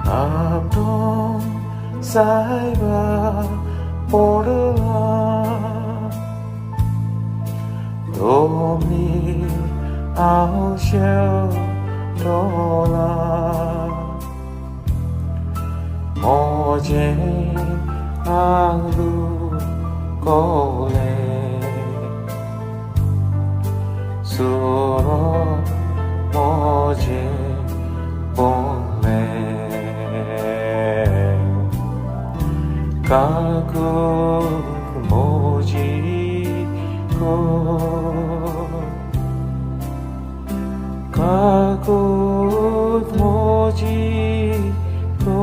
आपणों साहिबा पडला दोमी आवश्यकला मोजे आलू कोले सुरो मोजे बोले काकू मोजी को काकू मोजी को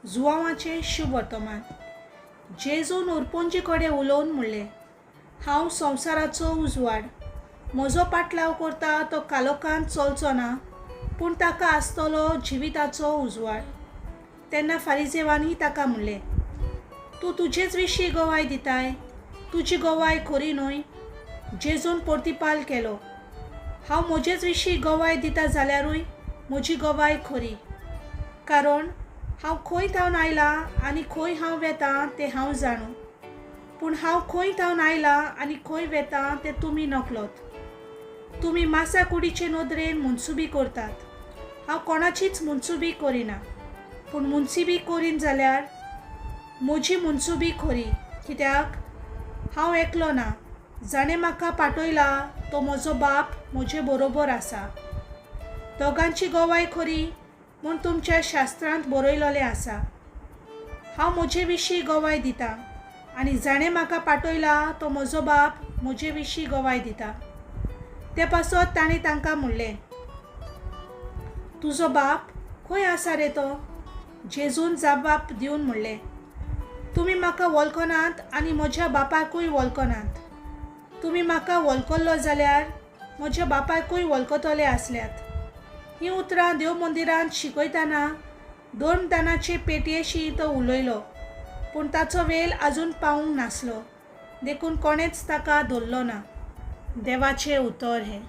जुवांवाचें शुभ वर्तमान जेजून उरपोंजी कडेन उलोवन म्हणलें, हांव संवसाराचो उजवाड. म्हजो पाटलाव करता तो कालोखांत चलचो ना, पूण ताका आसतलो जिविताचो उजवाड. तेन्ना फारिजेवांनी ताका म्हणलें, तूं तुजेच विशीं गवाय दिताय, तुजी गवाय खरी न्हय. जेजून परतिपाल केलो, हांव म्हजेच विशीं गवाय दिता जाल्यारूय म्हजी गवाय खरी, कारण हांव खंय थावन आयलां आनी खंय हांव वेतां तें हांव जाणूं. पूण हांव खंय थावन आयलां आनी खंय वेतां तें तुमी नकळत. तुमी मासा कुडीचे नदरेन मुनसुबी करतात. हांव कोणाचीच मुनसुबी करिना, पूण मुनसुबी करीन जाल्यार म्हजी मुनसुबी खरी, कित्याक हांव एकलो ना. जाणें म्हाका पाठयला तो म्हजो बाप म्हजे बरोबर आसा. दोगांची गवाय खरी म्हूण तुमच्या शास्त्रांत बरयलोलें आसा. हांव म्हजे विशीं गवाय दितां आनी जाणें म्हाका पाठयला तो म्हजो बाप म्हजे विशीं गवाय दिता. ते पासत ताणें तांकां म्हणलें, तुजो बाप खंय आसा रे तो? जेजून जाप दिवन म्हणलें, तुमी म्हाका वळखनात आनी म्हज्या बापायकूय वळखनात. तुमी म्हाका वळखलो जाल्यार म्हज्या बापायकूय वळखतले आसल्यात. हीं उतरां देव मंदिरांत शिकयतना धर्मदानाचे पेटयेशी तो उलयलो, पूण ताचो वेळ आजून पावूंक नासलो, देखून कोणेच ताका धरलो ना. देवाचें उतर हें.